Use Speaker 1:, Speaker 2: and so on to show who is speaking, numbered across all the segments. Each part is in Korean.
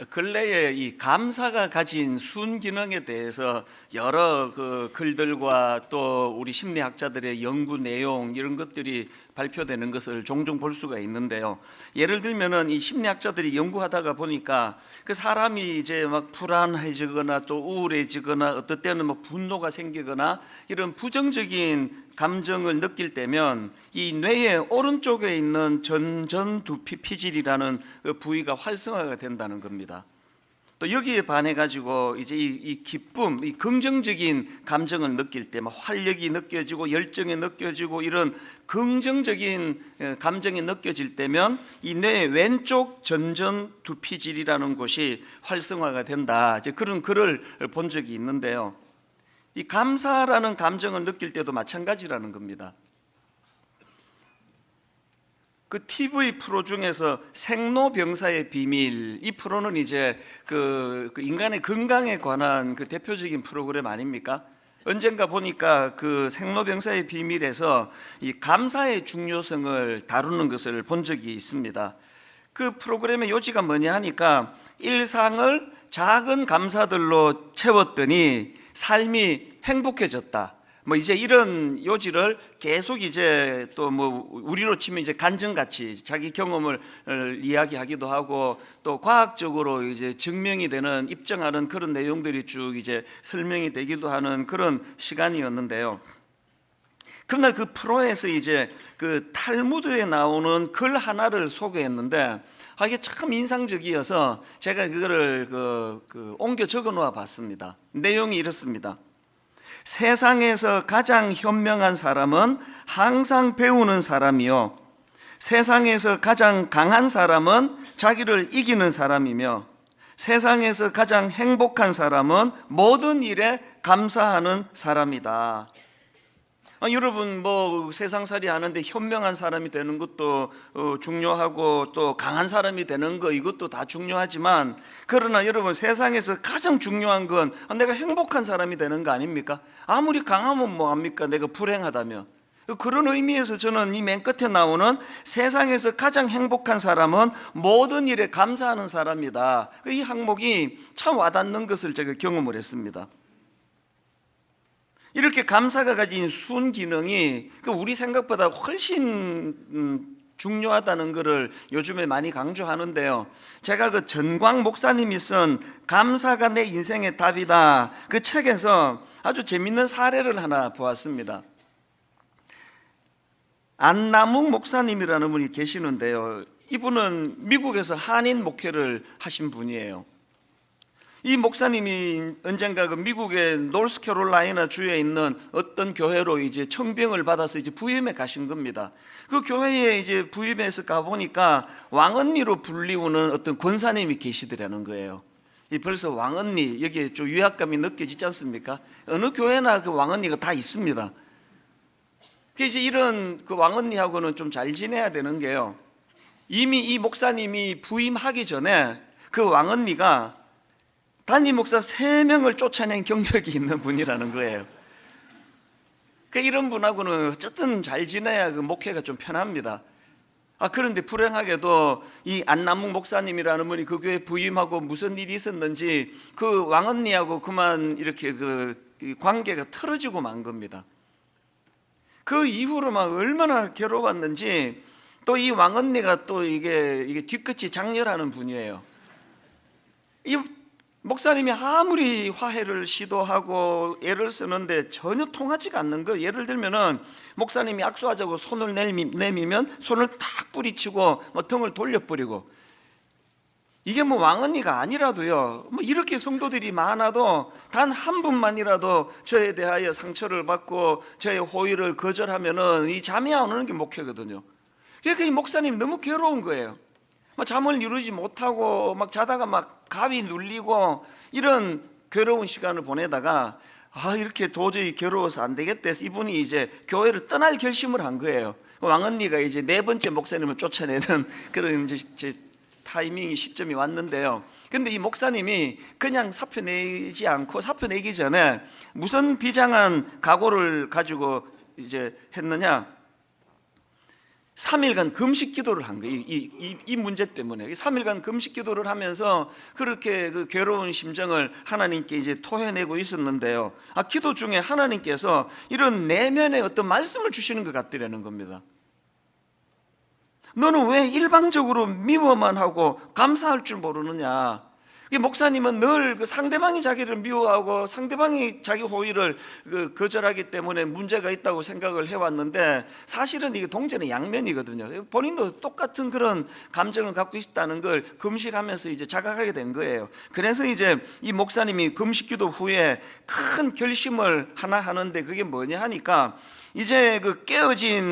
Speaker 1: 근래에 이 감사가 가진 순기능에 대해서 여러 글들과 또 우리 심리학자들의 연구 내용 이런 것들이 발표되는 것을 종종 볼 수가 있는데요. 예를 들면은 이 심리학자들이 연구하다가 보니까 그 사람이 이제 막 불안해지거나 또 우울해지거나 어떨 때는 뭐 분노가 생기거나 이런 부정적인 감정을 느낄 때면 이 뇌의 오른쪽에 있는 전두피질이라는 그 부위가 활성화가 된다는 겁니다. 또 여기에 반해 가지고 이제 이 기쁨, 이 긍정적인 감정을 느낄 때 막 활력이 느껴지고 열정이 느껴지고 이런 긍정적인 감정이 느껴질 때면 이 뇌 왼쪽 전두피질이라는 곳이 활성화가 된다. 이제 그런 글을 본 적이 있는데요. 이 감사라는 감정을 느낄 때도 마찬가지라는 겁니다. 그 TV 프로 중에서 생로병사의 비밀, 이 프로는 이제 그 인간의 건강에 관한 그 대표적인 프로그램 아닙니까? 언젠가 보니까 그 생로병사의 비밀에서 이 감사의 중요성을 다루는 것을 본 적이 있습니다. 그 프로그램의 요지가 뭐냐 하니까 일상을 작은 감사들로 채웠더니 삶이 행복해졌다. 뭐 이제 이런 요지를 계속 이제 또 뭐 우리로 치면 이제 간증같이 자기 경험을 이야기하기도 하고 또 과학적으로 이제 증명이 되는 입증하는 그런 내용들이 쭉 이제 설명이 되기도 하는 그런 시간이었는데요. 그날 그 프로에서 이제 그 탈무드에 나오는 글 하나를 소개했는데 이게 참 인상적이어서 제가 그거를 옮겨 적어 놓아 봤습니다. 내용이 이렇습니다. 세상에서 가장 현명한 사람은 항상 배우는 사람이요, 세상에서 가장 강한 사람은 자기를 이기는 사람이며, 세상에서 가장 행복한 사람은 모든 일에 감사하는 사람이다. 여러분 뭐 세상살이 하는데 현명한 사람이 되는 것도 중요하고 또 강한 사람이 되는 거 이것도 다 중요하지만, 그러나 여러분 세상에서 가장 중요한 건 내가 행복한 사람이 되는 거 아닙니까? 아무리 강하면 뭐합니까? 내가 불행하다면. 그런 의미에서 저는 이 맨 끝에 나오는 세상에서 가장 행복한 사람은 모든 일에 감사하는 사람이다, 이 항목이 참 와닿는 것을 제가 경험을 했습니다. 이렇게 감사가 가진 순기능이 우리 생각보다 훨씬 중요하다는 것을 요즘에 많이 강조하는데요. 제가 그 전광 목사님이 쓴 감사가 내 인생의 답이다, 그 책에서 아주 재밌는 사례를 하나 보았습니다. 안남욱 목사님이라는 분이 계시는데요. 이분은 미국에서 한인 목회를 하신 분이에요. 이 목사님이 언젠가 그 미국의 노스캐롤라이나 주에 있는 어떤 교회로 이제 청병을 받아서 이제 부임에 가신 겁니다. 그 교회에 이제 부임해서 가보니까 왕언니로 불리우는 어떤 권사님이 계시더라는 거예요. 이 벌써 왕언니, 여기에 좀 위압감이 느껴지지 않습니까? 어느 교회나 그 왕언니가 다 있습니다. 이제 이런 그 왕언니하고는 좀 잘 지내야 되는 게요, 이미 이 목사님이 부임하기 전에 그 왕언니가 담임 목사 3명을 쫓아낸 경력이 있는 분이라는 거예요. 이런 분하고는 어쨌든 잘 지내야 그 목회가 좀 편합니다. 그런데 불행하게도 이 안남욱 목사님이라는 분이 그 교회 부임하고 무슨 일이 있었는지 그 왕언니하고 그만 이렇게 그 관계가 틀어지고 만 겁니다. 그 이후로 막 얼마나 괴로웠는지, 또 이 왕언니가 또 이게 뒤끝이 장렬하는 분이에요. 이 목사님이 아무리 화해를 시도하고 애를 쓰는데 전혀 통하지가 않는 거. 예를 들면은 목사님이 악수하자고 손을 내미면 손을 탁 뿌리치고 뭐 등을 돌려버리고, 이게 뭐 왕언니가 아니라도요, 뭐 이렇게 성도들이 많아도 단 한 분만이라도 저에 대하여 상처를 받고 저의 호의를 거절하면은 이 잠이 안 오는 게 목회거든요. 그러니까 이 목사님이 너무 괴로운 거예요. 막 잠을 이루지 못하고 막 자다가 막 가위 눌리고 이런 괴로운 시간을 보내다가 이렇게 도저히 괴로워서 안 되겠다 해서 이분이 이제 교회를 떠날 결심을 한 거예요. 왕언니가 이제 4번째 목사님을 쫓아내는 그런 이제 타이밍이 시점이 왔는데요. 근데 이 목사님이 그냥 사표 내지 않고, 사표 내기 전에 무슨 비장한 각오를 가지고 이제 했느냐, 3일간 금식 기도를 한 거예요. 이 문제 때문에 3일간 금식 기도를 하면서 그렇게 그 괴로운 심정을 하나님께 이제 토해내고 있었는데요. 기도 중에 하나님께서 이런 내면의 어떤 말씀을 주시는 것 같더라는 겁니다. 너는 왜 일방적으로 미워만 하고 감사할 줄 모르느냐? 목사님은 늘 그 상대방이 자기를 미워하고 상대방이 자기 호의를 거절하기 때문에 문제가 있다고 생각을 해왔는데, 사실은 이게 동전의 양면이거든요. 본인도 똑같은 그런 감정을 갖고 있다는 걸 금식하면서 이제 자각하게 된 거예요. 그래서 이제 이 목사님이 금식기도 후에 큰 결심을 하나 하는데, 그게 뭐냐 하니까 이제 그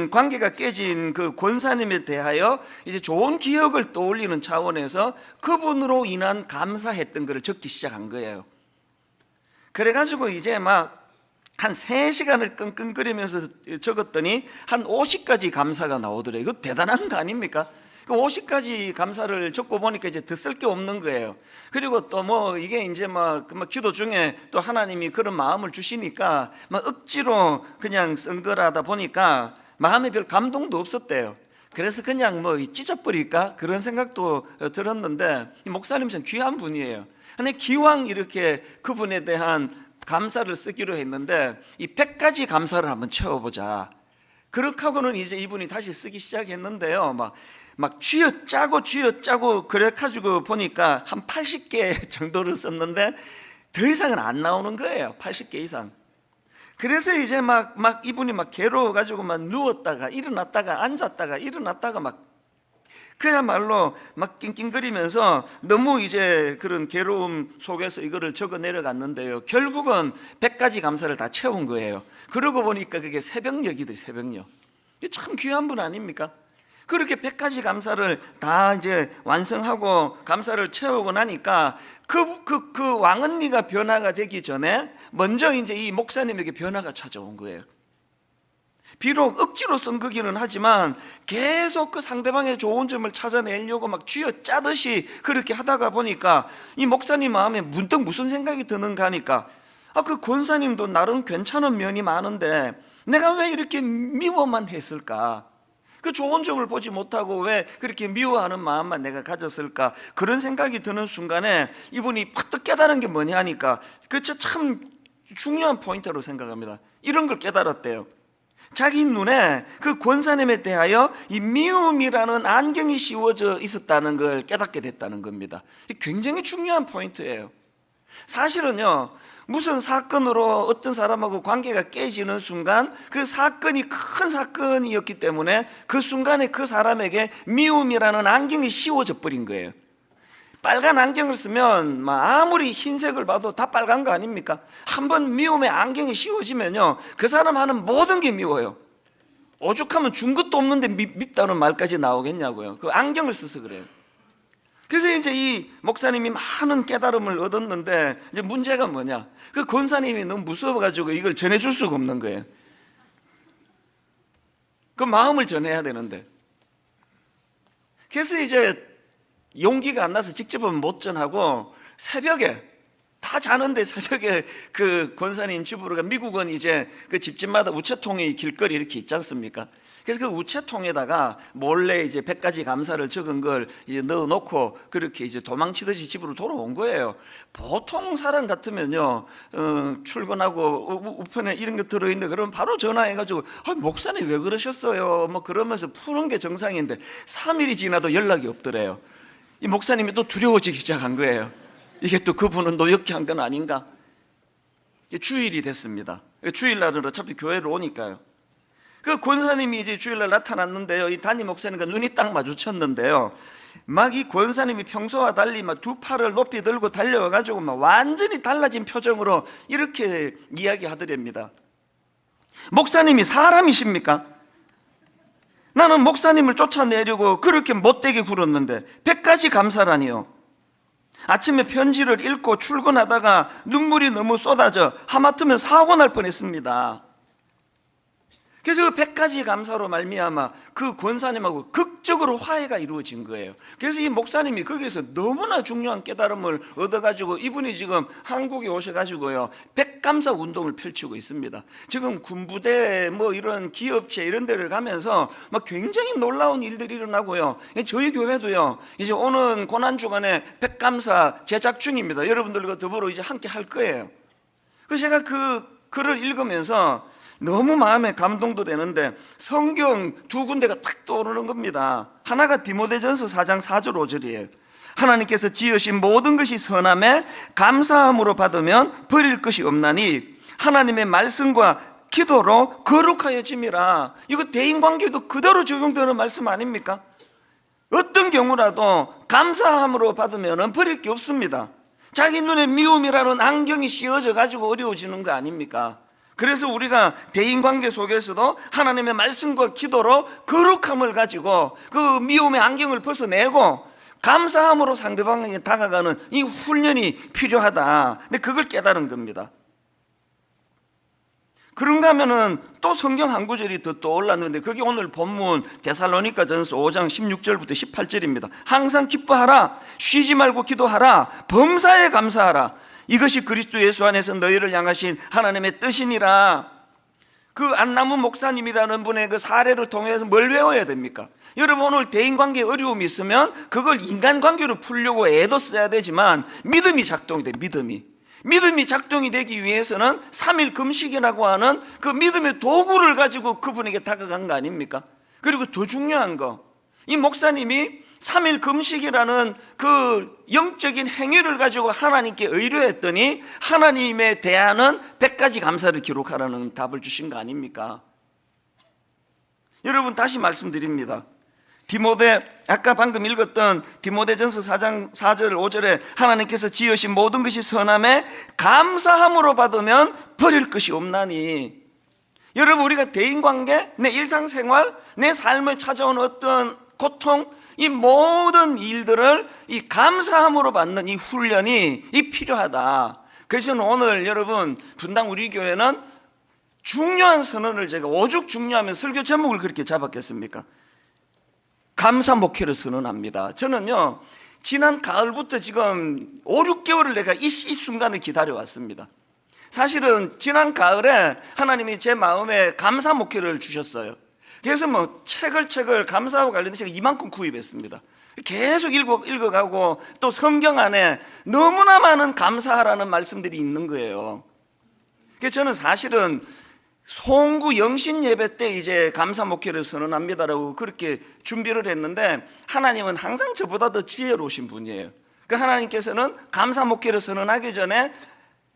Speaker 1: 관계가 깨진 그 권사님에 대하여 이제 좋은 기억을 떠올리는 차원에서 그분으로 인한 감사했던 것을 적기 시작한 거예요. 그래가지고 이제 막 한 3시간을 끙끙거리면서 적었더니 한 50가지 감사가 나오더래요. 이거 대단한 거 아닙니까? 그 50가지 감사를 적고 보니까 이제 더 쓸 게 없는 거예요. 그리고 또 뭐 이게 이제 막 기도 중에 또 하나님이 그런 마음을 주시니까 막 억지로 그냥 쓴 거라다 보니까 마음에 별 감동도 없었대요. 그래서 그냥 뭐 찢어버릴까 그런 생각도 들었는데, 목사님 참 귀한 분이에요. 근데 기왕 이렇게 그분에 대한 감사를 쓰기로 했는데 이 100가지 감사를 한번 채워보자. 그렇게 하고는 이제 이분이 다시 쓰기 시작했는데요. 막 쥐어짜고 그래가지고 보니까 한 80개 정도를 썼는데 더 이상은 안 나오는 거예요. 80개 이상. 그래서 이제 막 이분이 막 괴로워가지고 막 누웠다가 일어났다가 앉았다가 일어났다가 막 그야말로 막 낑낑거리면서 너무 이제 그런 괴로움 속에서 이거를 적어 내려갔는데요. 결국은 100가지 감사를 다 채운 거예요. 그러고 보니까 그게 새벽녘이더라고요. 새벽녘. 참 귀한 분 아닙니까? 그렇게 100가지 감사를 다 이제 완성하고 감사를 채우고 나니까 그 왕언니가 변화가 되기 전에 먼저 이제 이 목사님에게 변화가 찾아온 거예요. 비록 억지로 쓴 거기는 하지만 계속 그 상대방의 좋은 점을 찾아내려고 막 쥐어짜듯이 그렇게 하다가 보니까 이 목사님 마음에 문득 무슨 생각이 드는가 하니까, 그 권사님도 나름 괜찮은 면이 많은데 내가 왜 이렇게 미워만 했을까? 그 좋은 점을 보지 못하고 왜 그렇게 미워하는 마음만 내가 가졌을까? 그런 생각이 드는 순간에 이분이 퍼뜩 깨달은 게 뭐냐 하니까, 그쵸, 참 중요한 포인트로 생각합니다. 이런 걸 깨달았대요. 자기 눈에 그 권사님에 대하여 이 미움이라는 안경이 씌워져 있었다는 걸 깨닫게 됐다는 겁니다. 굉장히 중요한 포인트예요. 사실은요, 무슨 사건으로 어떤 사람하고 관계가 깨지는 순간 그 사건이 큰 사건이었기 때문에 그 순간에 그 사람에게 미움이라는 안경이 씌워져 버린 거예요. 빨간 안경을 쓰면 아무리 흰색을 봐도 다 빨간 거 아닙니까? 한번 미움의 안경이 씌워지면요, 그 사람 하는 모든 게 미워요. 오죽하면 준 것도 없는데 밉다는 말까지 나오겠냐고요. 그 안경을 써서 그래요. 그래서 이제 이 목사님이 많은 깨달음을 얻었는데, 이제 문제가 뭐냐? 그 권사님이 너무 무서워가지고 이걸 전해줄 수가 없는 거예요. 그 마음을 전해야 되는데. 그래서 이제 용기가 안 나서 직접은 못 전하고, 새벽에 다 자는데 새벽에 그 권사님 집으로 가. 미국은 이제 그 집집마다 우체통이 길거리 이렇게 있지 않습니까? 그래서 그 우체통에다가 몰래 이제 100가지 감사를 적은 걸 이제 넣어놓고 그렇게 이제 도망치듯이 집으로 돌아온 거예요. 보통 사람 같으면요, 출근하고 우편에 이런 거 들어있는데 그러면 바로 전화해가지고 목사님 왜 그러셨어요? 뭐 그러면서 푸는 게 정상인데 3일이 지나도 연락이 없더래요. 이 목사님이 또 두려워지기 시작한 거예요. 이게 또 그분은 노역히 한 건 아닌가? 주일이 됐습니다. 주일날은 어차피 교회로 오니까요. 그 권사님이 이제 주일날 나타났는데요, 이 담임 목사님과 눈이 딱 마주쳤는데요, 막 이 권사님이 평소와 달리 막 두 팔을 높이 들고 달려와가지고 막 완전히 달라진 표정으로 이렇게 이야기하더랍니다. 목사님이 사람이십니까? 나는 목사님을 쫓아내려고 그렇게 못되게 굴었는데 100가지 감사라니요. 아침에 편지를 읽고 출근하다가 눈물이 너무 쏟아져 하마터면 사고 날 뻔했습니다. 그래서 그 100가지 감사로 말미암아 그 권사님하고 극적으로 화해가 이루어진 거예요. 그래서 이 목사님이 거기에서 너무나 중요한 깨달음을 얻어가지고 이분이 지금 한국에 오셔가지고요, 백감사 운동을 펼치고 있습니다. 지금 군부대 뭐 이런 기업체 이런 데를 가면서 막 굉장히 놀라운 일들이 일어나고요. 저희 교회도요, 이제 오는 고난주간에 백감사 제작 중입니다. 여러분들과 더불어 이제 함께 할 거예요. 그래서 제가 그 글을 읽으면서 너무 마음에 감동도 되는데 성경 두 군데가 탁 떠오르는 겁니다. 하나가 디모데전서 4장 4절 5절이에요. 하나님께서 지으신 모든 것이 선함에 감사함으로 받으면 버릴 것이 없나니 하나님의 말씀과 기도로 거룩하여짐이라. 이거 대인관계도 그대로 적용되는 말씀 아닙니까? 어떤 경우라도 감사함으로 받으면 버릴 게 없습니다. 자기 눈에 미움이라는 안경이 씌워져 가지고 어려워지는 거 아닙니까? 그래서 우리가 대인관계 속에서도 하나님의 말씀과 기도로 거룩함을 가지고 그 미움의 안경을 벗어내고 감사함으로 상대방에게 다가가는 이 훈련이 필요하다. 근데 그걸 깨달은 겁니다. 그런가 하면은 또 성경 한 구절이 더 떠올랐는데 그게 오늘 본문 데살로니가전서 5장 16절부터 18절입니다. 항상 기뻐하라, 쉬지 말고 기도하라, 범사에 감사하라. 이것이 그리스도 예수 안에서 너희를 향하신 하나님의 뜻이니라. 그 안나무 목사님이라는 분의 그 사례를 통해서 뭘 외워야 됩니까? 여러분, 오늘 대인관계에 어려움이 있으면 그걸 인간관계로 풀려고 애도 써야 되지만 믿음이 작동이 돼. 믿음이 작동이 되기 위해서는 3일 금식이라고 하는 그 믿음의 도구를 가지고 그분에게 다가간 거 아닙니까? 그리고 더 중요한 거, 이 목사님이 3일 금식이라는 그 영적인 행위를 가지고 하나님께 의뢰했더니 하나님에 대하는 100가지 감사를 기록하라는 답을 주신 거 아닙니까? 여러분, 다시 말씀드립니다. 디모데, 아까 방금 읽었던 디모데전서 4장 4절 5절에 하나님께서 지으신 모든 것이 선함에 감사함으로 받으면 버릴 것이 없나니. 여러분, 우리가 대인관계, 내 일상생활, 내 삶에 찾아온 어떤 고통, 이 모든 일들을 이 감사함으로 받는 이 훈련이 필요하다. 그래서 오늘 여러분, 분당 우리 교회는 중요한 선언을 제가 오죽 중요하면 설교 제목을 그렇게 잡았겠습니까? 감사 목회를 선언합니다. 저는요, 지난 가을부터 지금 5, 6개월을 내가 이 순간을 기다려왔습니다. 사실은 지난 가을에 하나님이 제 마음에 감사 목회를 주셨어요. 그래서 뭐 책을 감사하고 관련된 책을 이만큼 구입했습니다. 계속 읽어가고 또 성경 안에 너무나 많은 감사하라는 말씀들이 있는 거예요. 그래서 저는 사실은 송구 영신 예배 때 이제 감사 목회를 선언합니다라고 그렇게 준비를 했는데 하나님은 항상 저보다 더 지혜로우신 분이에요. 그 하나님께서는 감사 목회를 선언하기 전에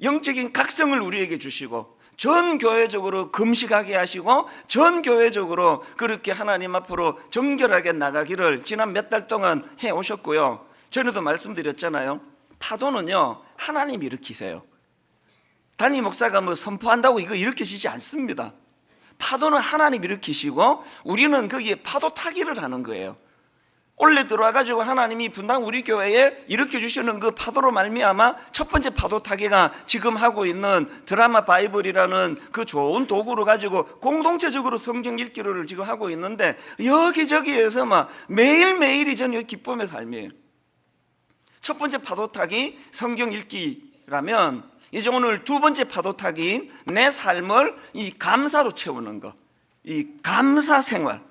Speaker 1: 영적인 각성을 우리에게 주시고 전 교회적으로 금식하게 하시고 전 교회적으로 그렇게 하나님 앞으로 정결하게 나가기를 지난 몇 달 동안 해 오셨고요. 전에도 말씀드렸잖아요. 파도는요, 하나님이 일으키세요. 담임 목사가 뭐 선포한다고 이거 일으키시지 않습니다. 파도는 하나님 일으키시고 우리는 거기에 파도 타기를 하는 거예요. 올해 들어와가지고 하나님이 분당 우리 교회에 일으켜 주시는 그 파도로 말미암아 첫 번째 파도 타기가 지금 하고 있는 드라마 바이블이라는 그 좋은 도구를 가지고 공동체적으로 성경 읽기를 지금 하고 있는데 여기저기에서 막 매일매일이 저는 기쁨의 삶이에요. 첫 번째 파도 타기 성경 읽기라면 이제 오늘 두 번째 파도 타기인 내 삶을 이 감사로 채우는 거, 이 감사 생활,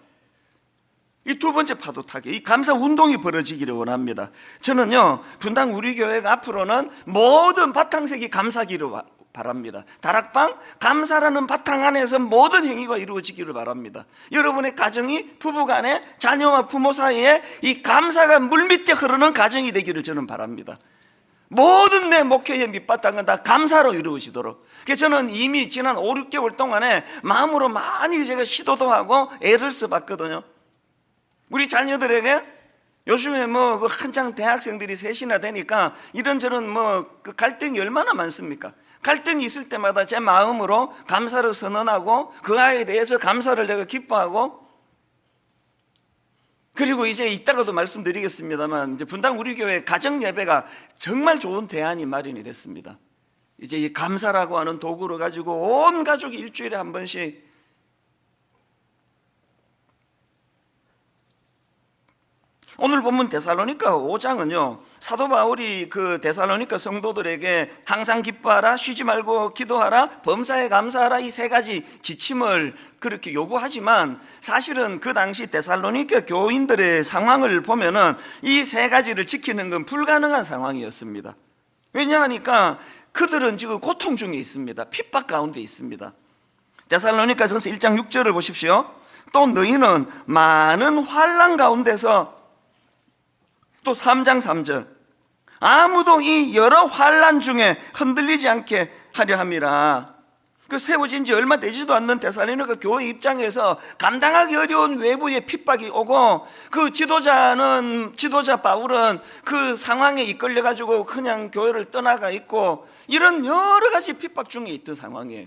Speaker 1: 이 두 번째 파도 타기, 이 감사 운동이 벌어지기를 원합니다. 저는요, 분당 우리 교회가 앞으로는 모든 바탕색이 감사기를 바랍니다. 다락방 감사라는 바탕 안에서 모든 행위가 이루어지기를 바랍니다. 여러분의 가정이 부부간에 자녀와 부모 사이에 이 감사가 물밑에 흐르는 가정이 되기를 저는 바랍니다. 모든 내 목회의 밑바탕은 다 감사로 이루어지도록. 그래서 저는 이미 지난 5, 6개월 동안에 마음으로 많이 제가 시도도 하고 애를 써봤거든요. 우리 자녀들에게 요즘에 뭐 그 한창 대학생들이 셋이나 되니까 이런저런 뭐 그 갈등이 얼마나 많습니까? 갈등이 있을 때마다 제 마음으로 감사를 선언하고 그 아이에 대해서 감사를 내가 기뻐하고, 그리고 이제 이따가도 말씀드리겠습니다만 이제 분당 우리 교회 가정 예배가 정말 좋은 대안이 마련이 됐습니다. 이제 이 감사라고 하는 도구를 가지고 온 가족이 일주일에 한 번씩 오늘 본문 데살로니가 5장은요, 사도 바울이 그 데살로니가 성도들에게 항상 기뻐하라, 쉬지 말고 기도하라, 범사에 감사하라, 이 세 가지 지침을 그렇게 요구하지만 사실은 그 당시 데살로니가 교인들의 상황을 보면은 이 세 가지를 지키는 건 불가능한 상황이었습니다. 왜냐하니까 그들은 지금 고통 중에 있습니다. 핍박 가운데 있습니다. 데살로니가전서 1장 6절을 보십시오. 또 너희는 많은 환난 가운데서, 또 3장 3절, 아무도 이 여러 환난 중에 흔들리지 않게 하려 함이라. 그 세워진 지 얼마 되지도 않는 데살로니가 교회 입장에서 감당하기 어려운 외부의 핍박이 오고, 그 지도자 바울은 그 상황에 이끌려 가지고 그냥 교회를 떠나가 있고, 이런 여러 가지 핍박 중에 있던 상황이에요.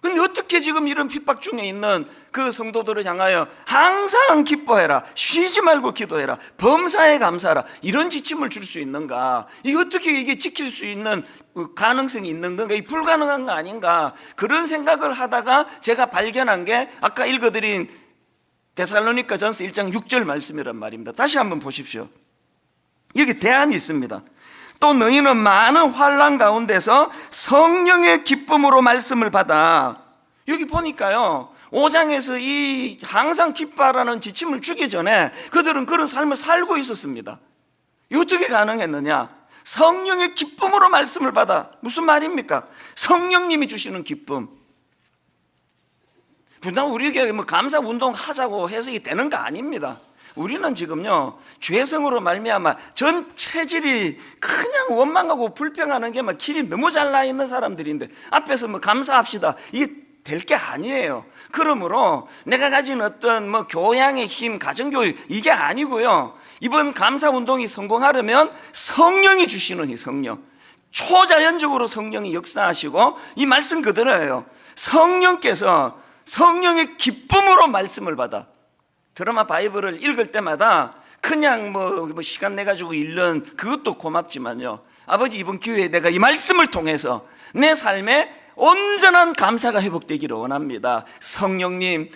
Speaker 1: 근데 어떻게 지금 이런 핍박 중에 있는 그 성도들을 향하여 항상 기뻐해라, 쉬지 말고 기도해라, 범사에 감사하라, 이런 지침을 줄 수 있는가? 이게 어떻게 이게 지킬 수 있는 가능성이 있는 건가? 이 불가능한 거 아닌가? 그런 생각을 하다가 제가 발견한 게 아까 읽어드린 데살로니가전서 1장 6절 말씀이란 말입니다. 다시 한번 보십시오. 여기 대안이 있습니다. 또 너희는 많은 환난 가운데서 성령의 기쁨으로 말씀을 받아. 여기 보니까요, 5장에서 이 항상 기뻐하라는 지침을 주기 전에 그들은 그런 삶을 살고 있었습니다. 어떻게 가능했느냐? 성령의 기쁨으로 말씀을 받아. 무슨 말입니까? 성령님이 주시는 기쁨. 분당 우리에게 뭐 감사 운동 하자고 해서 이게 되는 거 아닙니다. 우리는 지금요, 죄성으로 말미암아 전 체질이 그냥 원망하고 불평하는 게 막 길이 너무 잘 나 있는 사람들인데 앞에서 뭐 감사합시다, 이게 될 게 아니에요. 그러므로 내가 가진 어떤 뭐 교양의 힘, 가정교육, 이게 아니고요, 이번 감사 운동이 성공하려면 성령이 주시는 이 성령, 초자연적으로 성령이 역사하시고, 이 말씀 그대로예요. 성령께서 성령의 기쁨으로 말씀을 받아. 드라마 바이블을 읽을 때마다 그냥 뭐 시간 내가지고 읽는 그것도 고맙지만요, 아버지 이번 기회에 내가 이 말씀을 통해서 내 삶에 온전한 감사가 회복되기를 원합니다. 성령님,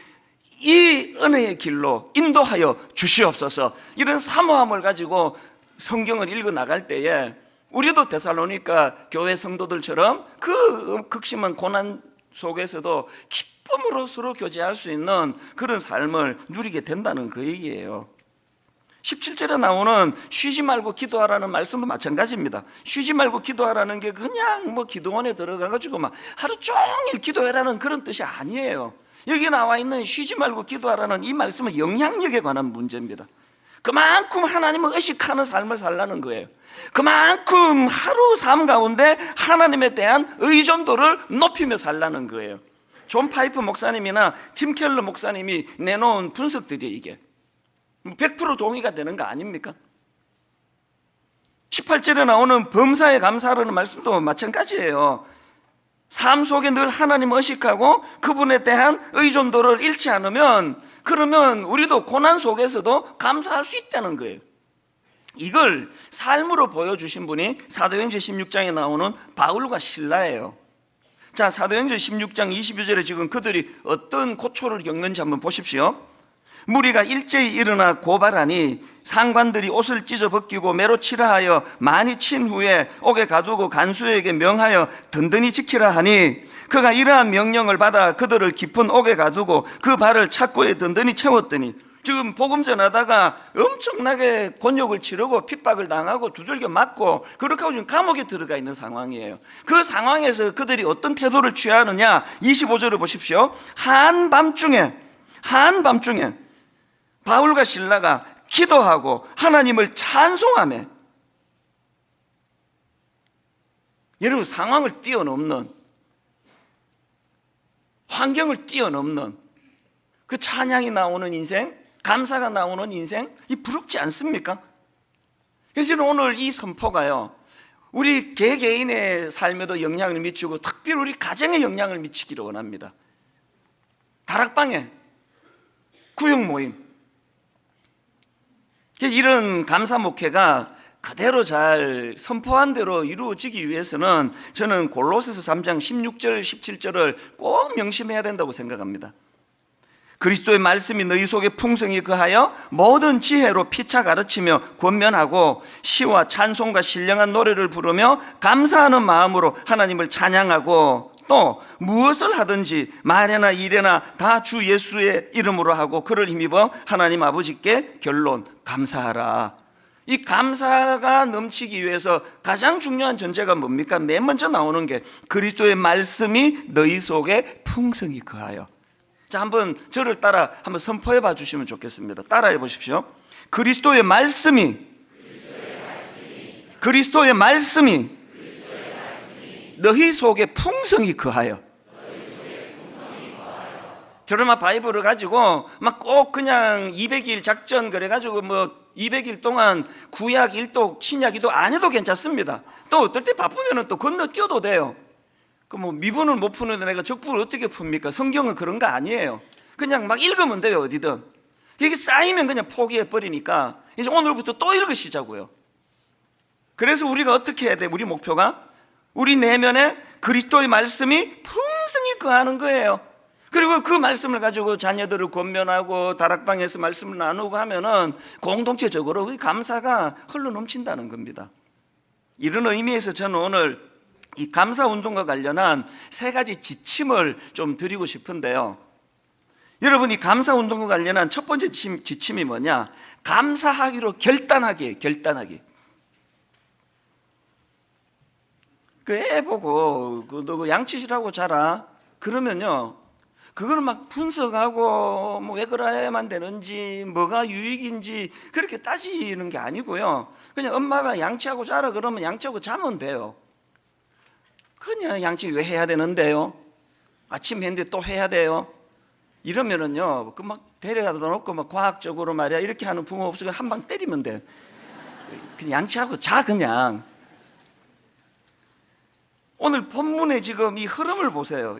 Speaker 1: 이 은혜의 길로 인도하여 주시옵소서. 이런 사모함을 가지고 성경을 읽어 나갈 때에 우리도 데살로니가 교회 성도들처럼 그 극심한 고난 속에서도 기쁨으로 서로 교제할 수 있는 그런 삶을 누리게 된다는 그 얘기예요. 17절에 나오는 쉬지 말고 기도하라는 말씀도 마찬가지입니다. 쉬지 말고 기도하라는 게 그냥 뭐 기도원에 들어가가지고 막 하루 종일 기도해라는 그런 뜻이 아니에요. 여기 나와 있는 쉬지 말고 기도하라는 이 말씀은 영향력에 관한 문제입니다. 그만큼 하나님을 의식하는 삶을 살라는 거예요. 그만큼 하루 삶 가운데 하나님에 대한 의존도를 높이며 살라는 거예요. 존 파이프 목사님이나 팀 켈러 목사님이 내놓은 분석들이 이게 100% 동의가 되는 거 아닙니까? 18절에 나오는 범사에 감사하라는 말씀도 마찬가지예요. 삶 속에 늘 하나님을 의식하고 그분에 대한 의존도를 잃지 않으면, 그러면 우리도 고난 속에서도 감사할 수 있다는 거예요. 이걸 삶으로 보여주신 분이 사도행전 16장에 나오는 바울과 실라예요. 자, 사도행전 16장 22절에 지금 그들이 어떤 고초를 겪는지 한번 보십시오. 무리가 일제히 일어나 고발하니 상관들이 옷을 찢어 벗기고 매로 치라 하여 많이 친 후에 옥에 가두고 간수에게 명하여 든든히 지키라 하니, 그가 이러한 명령을 받아 그들을 깊은 옥에 가두고 그 발을 착고에 든든히 채웠더니, 지금 복음 전하다가 엄청나게 곤욕을 치르고 핍박을 당하고 두들겨 맞고 그렇게 하고 지금 감옥에 들어가 있는 상황이에요. 그 상황에서 그들이 어떤 태도를 취하느냐, 25절을 보십시오. 한밤중에 바울과 실라가 기도하고 하나님을 찬송하며, 여러분 상황을 뛰어넘는, 환경을 뛰어넘는 그 찬양이 나오는 인생, 감사가 나오는 인생, 이 부럽지 않습니까? 그래서 저는 오늘 이 선포가요, 우리 개개인의 삶에도 영향을 미치고 특별히 우리 가정에 영향을 미치기를 원합니다. 다락방에, 구역 모임, 이런 감사 목회가 그대로 잘 선포한 대로 이루어지기 위해서는 저는 골로새서 3장 16절 17절을 꼭 명심해야 된다고 생각합니다. 그리스도의 말씀이 너희 속에 풍성히 거하여 모든 지혜로 피차 가르치며 권면하고 시와 찬송과 신령한 노래를 부르며 감사하는 마음으로 하나님을 찬양하고, 또 무엇을 하든지 말이나 일이나 다 주 예수의 이름으로 하고 그를 힘입어 하나님 아버지께 결론 감사하라. 이 감사가 넘치기 위해서 가장 중요한 전제가 뭡니까? 맨 먼저 나오는 게 그리스도의 말씀이 너희 속에 풍성히 거하여. 자, 한번 저를 따라 한번 선포해 봐 주시면 좋겠습니다. 따라해 보십시오. 그리스도의 말씀이 너희 속에 풍성히 거하여. 저는 막 바이블을 가지고 막 꼭 그냥 200일 작전 그래가지고 뭐 200일 동안 구약 1독 신약 2독 안 해도 괜찮습니다. 또 어떨 때 바쁘면 또 건너뛰어도 돼요. 그 뭐 미분을 못 푸는데 내가 적분을 어떻게 풉니까? 성경은 그런 거 아니에요. 그냥 막 읽으면 돼요, 어디든. 이게 쌓이면 그냥 포기해 버리니까 이제 오늘부터 또 읽으시자고요. 그래서 우리가 어떻게 해야 돼? 우리 목표가 우리 내면에 그리스도의 말씀이 풍성히 거하는 거예요. 그리고 그 말씀을 가지고 자녀들을 권면하고 다락방에서 말씀을 나누고 하면은 공동체적으로 감사가 흘러 넘친다는 겁니다. 이런 의미에서 저는 오늘 이 감사 운동과 관련한 세 가지 지침을 좀 드리고 싶은데요. 여러분, 이 감사 운동과 관련한 첫 번째 지침이 뭐냐? 감사하기로 결단하기. 그 애 보고 너 양치질하고 자라 그러면요, 그거는 막 분석하고 뭐 왜 그래야만 되는지 뭐가 유익인지 그렇게 따지는 게 아니고요. 그냥 엄마가 양치하고 자라 그러면 양치하고 자면 돼요. 그냥 양치 왜 해야 되는데요? 아침 했는데 또 해야 돼요? 이러면은요, 그 막 데려다 놓고 막 과학적으로 말이야 이렇게 하는 부모 없으면 한 방 때리면 돼. 그냥 양치하고 자 그냥. 오늘 본문의 지금 이 흐름을 보세요.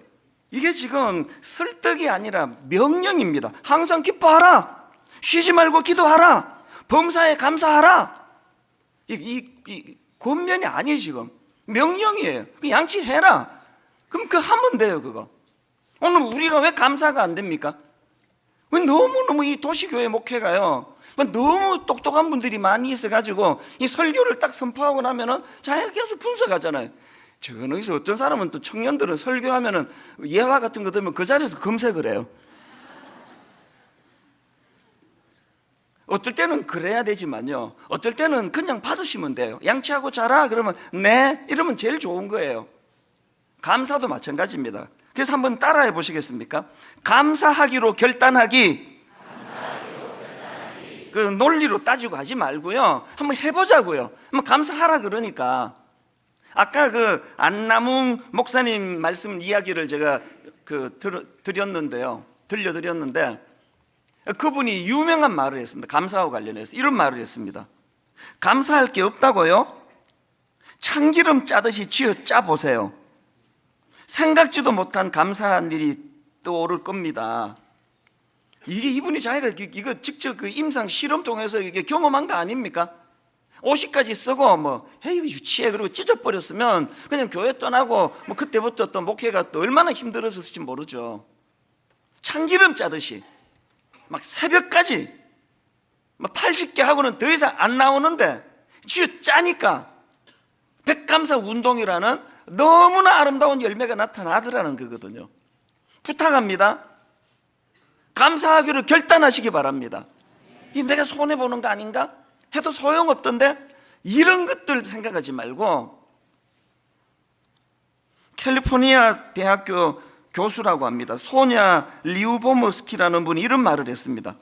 Speaker 1: 이게 지금 설득이 아니라 명령입니다. 항상 기뻐하라. 쉬지 말고 기도하라. 범사에 감사하라. 이 권면이 아니에요. 지금 명령이에요. 양치해라. 그럼 그거 하면 돼요. 그거. 오늘 우리가 왜 감사가 안 됩니까? 너무너무 이 도시교회 목회가요, 너무 똑똑한 분들이 많이 있어가지고 이 설교를 딱 선포하고 나면은 자 계속 분석하잖아요. 저기서 어떤 사람은 또 청년들은 설교하면은 예화 같은 거 들으면 그 자리에서 검색을 해요. 어떨 때는 그래야 되지만요, 어떨 때는 그냥 받으시면 돼요. 양치하고 자라 그러면 네 이러면 제일 좋은 거예요. 감사도 마찬가지입니다. 그래서 한번 따라해 보시겠습니까? 감사하기로 결단하기. 그 논리로 따지고 하지 말고요, 한번 해보자고요. 한번 감사하라 그러니까. 아까 그 안남웅 목사님 말씀 이야기를 제가 들려드렸는데 그분이 유명한 말을 했습니다. 감사와 관련해서 이런 말을 했습니다. 감사할 게 없다고요? 참기름 짜듯이 쥐어 짜보세요. 생각지도 못한 감사한 일이 떠오를 겁니다. 이게 이분이 자기가 이거 직접 그 임상 실험 통해서 이게 경험한 거 아닙니까? 옷까지 쓰고 뭐 헤이 유치해 그러고 찢어버렸으면 그냥 교회 떠나고 뭐 그때부터 또 목회가 또 얼마나 힘들었을지 모르죠. 참기름 짜듯이 막 새벽까지 막 80개 하고는 더 이상 안 나오는데 쥐어 짜니까 백감사 운동이라는 너무나 아름다운 열매가 나타나더라는 거거든요. 부탁합니다. 감사하기로 결단하시기 바랍니다. 이 내가 손해보는 거 아닌가? 해도 소용없던데? 이런 것들 생각하지 말고, 캘리포니아 대학교 교수라고 합니다. 소냐 리우보머스키라는 분이 이런 말을 했습니다.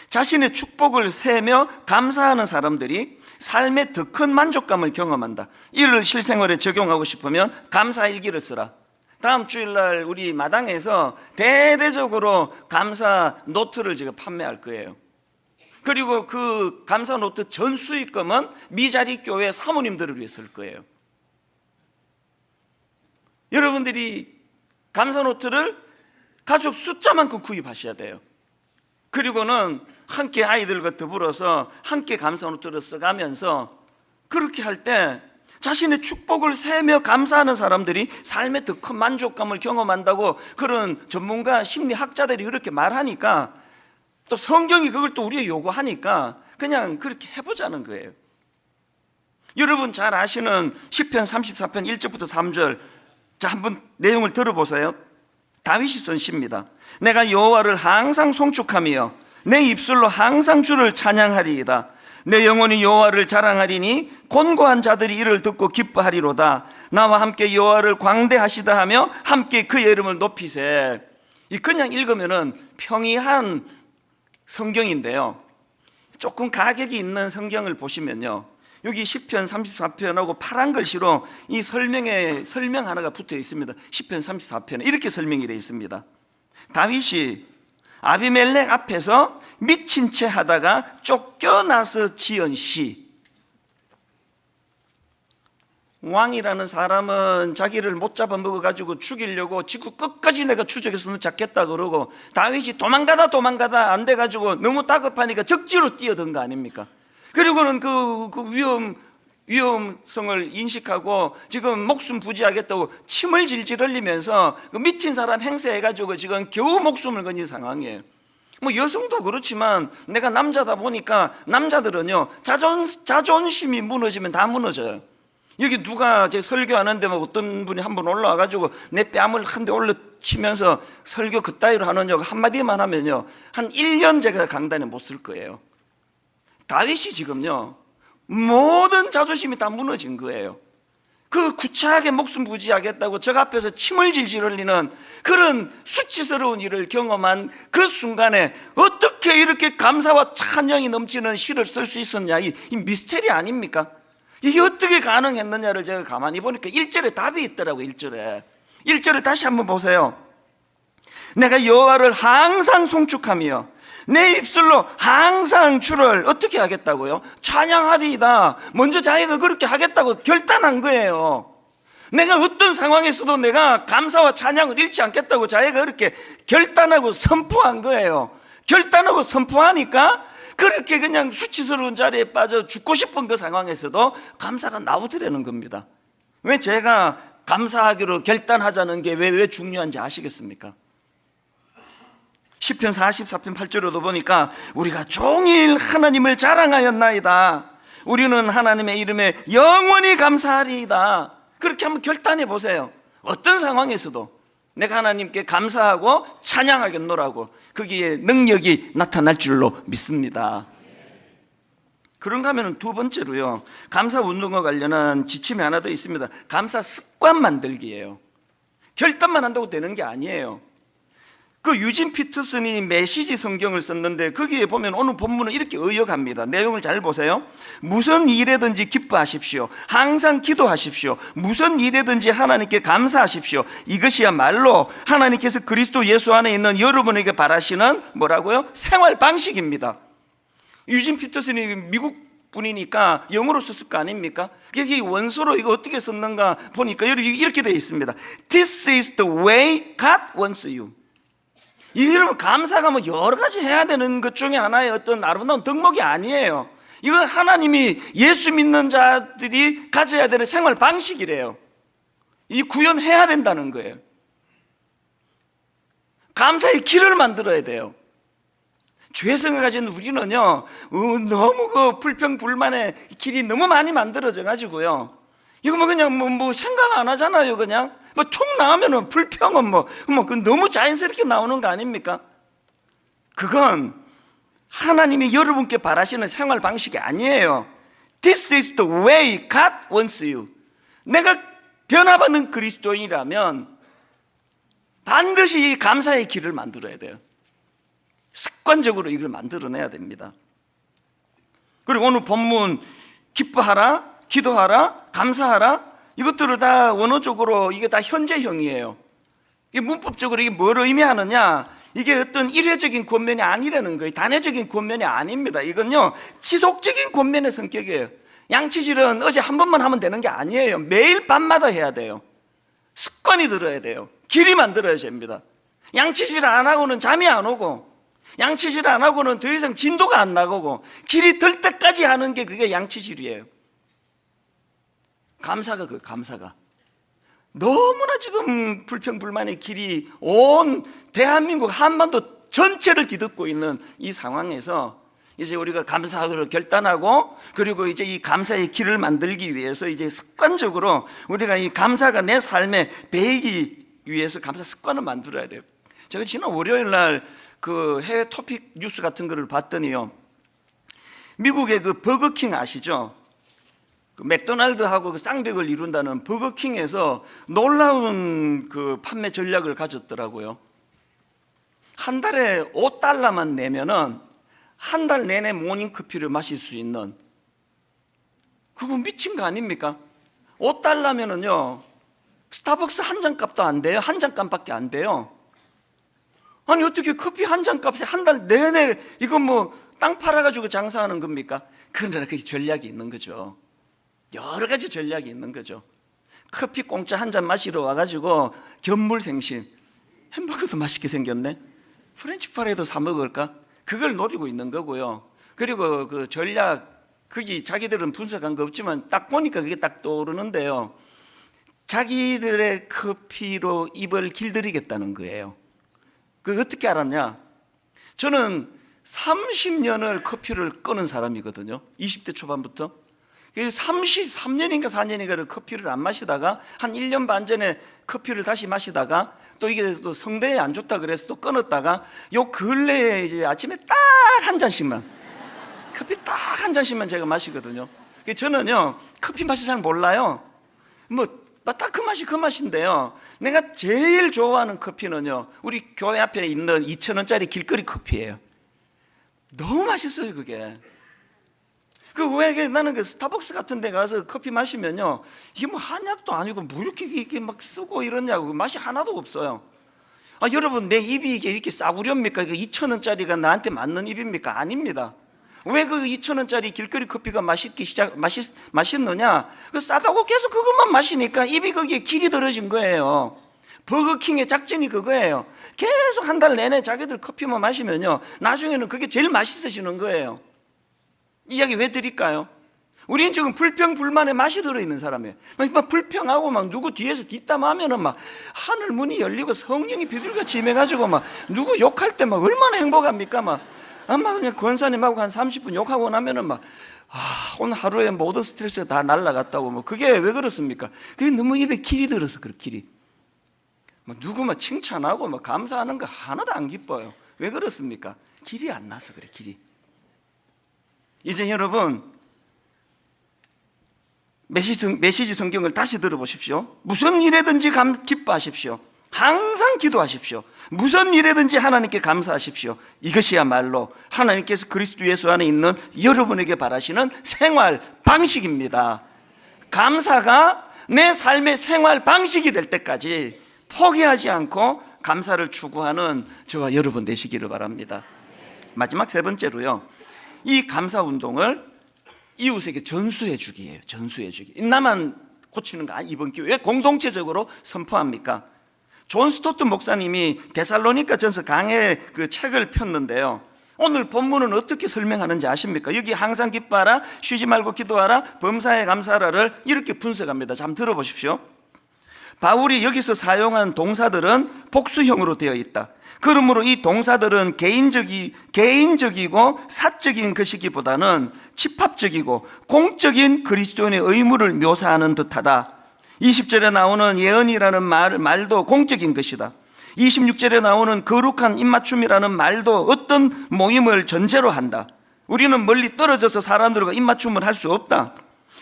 Speaker 1: 자신의 축복을 세며 감사하는 사람들이 삶의 더 큰 만족감을 경험한다. 이를 실생활에 적용하고 싶으면 감사일기를 쓰라. 다음 주일날 우리 마당에서 대대적으로 감사 노트를 제가 판매할 거예요. 그리고 그 감사 노트 전 수익금은 미자리 교회 사모님들을 위해 쓸 거예요. 여러분들이 감사 노트를 가족 숫자만큼 구입하셔야 돼요. 그리고는 함께 아이들과 더불어서 함께 감사 노트를 써가면서 그렇게 할 때 자신의 축복을 세며 감사하는 사람들이 삶의 더 큰 만족감을 경험한다고 그런 전문가 심리학자들이 그렇게 말하니까, 또 성경이 그걸 또 우리에게 요구하니까 그냥 그렇게 해보자는 거예요. 여러분 잘 아시는 시편 34편 1절부터 3절, 자 한번 내용을 들어보세요. 다윗이 쓴 시입니다. 내가 여호와를 항상 송축하며 내 입술로 항상 주를 찬양하리이다. 내 영혼이 여호와를 자랑하리니 곤고한 자들이 이를 듣고 기뻐하리로다. 나와 함께 여호와를 광대하시다 하며 함께 그의 이름을 높이세. 이 그냥 읽으면은 평이한 성경인데요, 조금 가격이 있는 성경을 보시면요, 여기 시편 34편하고 파란 글씨로 이 설명 하나가 붙어 있습니다. 시편 34편에 이렇게 설명이 되어 있습니다. 다윗이 아비멜렉 앞에서 미친 채 하다가 쫓겨나서 지은 시. 왕이라는 사람은 자기를 못 잡아먹어가지고 죽이려고 지구 끝까지 내가 추적해서 너 잡겠다 그러고, 다윗이 도망가다 안 돼가지고 너무 다급하니까 적지로 뛰어든 거 아닙니까? 그리고는 그 위험성을 인식하고 지금 목숨 부지하겠다고 침을 질질 흘리면서 그 미친 사람 행세해가지고 지금 겨우 목숨을 건진 상황이에요. 뭐 여성도 그렇지만 내가 남자다 보니까 남자들은요, 자존심이 무너지면 다 무너져요. 여기 누가 제 설교하는데 뭐 어떤 분이 한 번 올라와가지고 내 뺨을 한 대 올려치면서 설교 그따위로 하느냐고 한마디만 하면요, 한 1년 제가 강단에 못 쓸 거예요. 다윗이 지금요, 모든 자존심이 다 무너진 거예요. 그 구차하게 목숨 부지하겠다고 저 앞에서 침을 질질 흘리는 그런 수치스러운 일을 경험한 그 순간에 어떻게 이렇게 감사와 찬양이 넘치는 시를 쓸 수 있었냐, 이 미스테리 아닙니까? 이게 어떻게 가능했느냐를 제가 가만히 보니까 1절에 답이 있더라고요. 1절을 다시 한번 보세요. 내가 여호와를 항상 송축하며 내 입술로 항상 주를 어떻게 하겠다고요? 찬양하리이다. 먼저 자기가 그렇게 하겠다고 결단한 거예요. 내가 어떤 상황에서도 내가 감사와 찬양을 잃지 않겠다고 자기가 그렇게 결단하고 선포한 거예요. 결단하고 선포하니까 그렇게 그냥 수치스러운 자리에 빠져 죽고 싶은 그 상황에서도 감사가 나오더라는 겁니다. 왜 제가 감사하기로 결단하자는 게 왜 중요한지 아시겠습니까? 시편 44편 8절에도 보니까 우리가 종일 하나님을 자랑하였나이다. 우리는 하나님의 이름에 영원히 감사하리이다. 그렇게 한번 결단해 보세요. 어떤 상황에서도 내가 하나님께 감사하고 찬양하겠노라고 거기에 능력이 나타날 줄로 믿습니다. 그런가 하면 두 번째로요, 감사 운동과 관련한 지침이 하나 더 있습니다. 감사 습관 만들기예요. 결단만 한다고 되는 게 아니에요. 그 유진 피터슨이 메시지 성경을 썼는데 거기에 보면 오늘 본문은 이렇게 의역합니다. 내용을 잘 보세요. 무슨 일에든지 기뻐하십시오. 항상 기도하십시오. 무슨 일에든지 하나님께 감사하십시오. 이것이야말로 하나님께서 그리스도 예수 안에 있는 여러분에게 바라시는 뭐라고요? 생활 방식입니다. 유진 피터슨이 미국 분이니까 영어로 썼을 거 아닙니까? 그래서 이 원서로 이거 어떻게 썼는가 보니까 이렇게 되어 있습니다. This is the way God wants you. 여러분, 감사가 뭐 여러 가지 해야 되는 것 중에 하나의 어떤 아름다운 덕목이 아니에요. 이건 하나님이 예수 믿는 자들이 가져야 되는 생활 방식이래요. 이 구현해야 된다는 거예요. 감사의 길을 만들어야 돼요. 죄성을 가진 우리는요, 너무 그 불평불만의 길이 너무 많이 만들어져 가지고요, 이거 뭐 그냥 뭐 생각 안 하잖아요. 그냥 뭐 툭 나오면은 불평은 뭐 너무 자연스럽게 나오는 거 아닙니까? 그건 하나님이 여러분께 바라시는 생활 방식이 아니에요. This is the way God wants you. 내가 변화받는 그리스도인이라면 반드시 이 감사의 길을 만들어야 돼요. 습관적으로 이걸 만들어내야 됩니다. 그리고 오늘 본문 기뻐하라, 기도하라, 감사하라, 이것들을 다 원어적으로 이게 다 현재형이에요. 이게 문법적으로 이게 뭘 의미하느냐, 이게 어떤 일회적인 권면이 아니라는 거예요. 단회적인 권면이 아닙니다. 이건요, 지속적인 권면의 성격이에요. 양치질은 어제 한 번만 하면 되는 게 아니에요. 매일 밤마다 해야 돼요. 습관이 들어야 돼요. 길이 만들어야 됩니다. 양치질 안 하고는 잠이 안 오고, 양치질 안 하고는 더 이상 진도가 안 나가고, 길이 들 때까지 하는 게 그게 양치질이에요. 감사가 감사가 너무나 지금 불평불만의 길이 온 대한민국 한반도 전체를 뒤덮고 있는 이 상황에서 이제 우리가 감사하기로 결단하고, 그리고 이제 이 감사의 길을 만들기 위해서 이제 습관적으로 우리가 이 감사가 내 삶에 배이기 위해서 감사 습관을 만들어야 돼요. 제가 지난 월요일 날 그 해외 토픽 뉴스 같은 거를 봤더니요, 미국의 그 버거킹 아시죠? 그 맥도날드하고 그 쌍벽을 이룬다는 버거킹에서 놀라운 그 판매 전략을 가졌더라고요. 한 달에 $5만 내면은 한 달 내내 모닝커피를 마실 수 있는, 그거 미친 거 아닙니까? $5면은요 스타벅스 한 잔 값도 안 돼요. 한 잔 값밖에 안 돼요. 아니 어떻게 커피 한 잔 값에 한 달 내내 이거 뭐 땅 팔아가지고 장사하는 겁니까? 그러나 그 전략이 있는 거죠. 여러 가지 전략이 있는 거죠. 커피 공짜 한 잔 마시러 와가지고 견물생심, 햄버거도 맛있게 생겼네, 프렌치 프라이도 사 먹을까? 그걸 노리고 있는 거고요. 그리고 그 전략, 거기 자기들은 분석한 거 없지만 딱 보니까 그게 딱 떠오르는데요, 자기들의 커피로 입을 길들이겠다는 거예요. 그걸 어떻게 알았냐? 저는 30년을 커피를 끊은 사람이거든요. 20대 초반부터 33년인가 4년인가를 커피를 안 마시다가 한 1년 반 전에 커피를 다시 마시다가 또 이게 또 성대에 안 좋다 그래서 또 끊었다가 요 근래에 이제 아침에 딱 한 잔씩만, 커피 딱 한 잔씩만 제가 마시거든요. 저는요 커피 맛이 잘 몰라요. 뭐 딱 그 맛이 그 맛인데요, 내가 제일 좋아하는 커피는요 우리 교회 앞에 있는 2,000원짜리 길거리 커피예요. 너무 맛있어요 그게. 왜 나는 그 스타벅스 같은 데 가서 커피 마시면요, 이게 뭐 한약도 아니고 뭐 이렇게 막 쓰고 이러냐고, 맛이 하나도 없어요. 여러분, 내 입이 이렇게 싸구려입니까? 2,000원짜리가 나한테 맞는 입입니까? 아닙니다. 왜 그 2,000원짜리 길거리 커피가 맛있느냐? 그 싸다고 계속 그것만 마시니까 입이 거기에 길이 들어진 거예요. 버거킹의 작전이 그거예요. 계속 한 달 내내 자기들 커피만 마시면요, 나중에는 그게 제일 맛있어지는 거예요. 이야기 왜 드릴까요? 우리는 지금 불평불만에 맛이 들어있는 사람이에요. 막 불평하고 막 누구 뒤에서 뒷담하면은 막 하늘 문이 열리고 성령이 비둘기같이 임해가지고 막 누구 욕할 때 막 얼마나 행복합니까? 막 아마 그냥 권사님하고 한 30분 욕하고 나면은 막 오늘 하루에 모든 스트레스가 다 날라갔다고. 뭐 그게 왜 그렇습니까? 그게 너무 입에 길이 들어서 그래. 길이 막 누구 막 칭찬하고 막 감사하는 거 하나도 안 기뻐요. 왜 그렇습니까? 길이 안 나서 그래. 길이. 이제 여러분, 메시지 성경을 다시 들어보십시오. 무슨 일에든지 기뻐하십시오. 항상 기도하십시오. 무슨 일에든지 하나님께 감사하십시오. 이것이야말로 하나님께서 그리스도 예수 안에 있는 여러분에게 바라시는 생활 방식입니다. 감사가 내 삶의 생활 방식이 될 때까지 포기하지 않고 감사를 추구하는 저와 여러분 되시기를 바랍니다. 마지막 세 번째로요, 이 감사 운동을 이웃에게 전수해 주기예요. 전수해 주기. 나만 고치는 거 아니, 이번 기회에 공동체적으로 선포합니까? 존 스토트 목사님이 데살로니가 전서 강해 그 책을 폈는데요, 오늘 본문은 어떻게 설명하는지 아십니까? 여기 항상 기뻐하라, 쉬지 말고 기도하라, 범사에 감사하라를 이렇게 분석합니다. 자, 한번 들어보십시오. 바울이 여기서 사용한 동사들은 복수형으로 되어 있다. 그러므로 이 동사들은 개인적이고 사적인 것이기보다는 집합적이고 공적인 그리스도인의 의무를 묘사하는 듯하다. 20절에 나오는 예언이라는 말도 공적인 것이다. 26절에 나오는 거룩한 입맞춤이라는 말도 어떤 모임을 전제로 한다. 우리는 멀리 떨어져서 사람들과 입맞춤을 할 수 없다.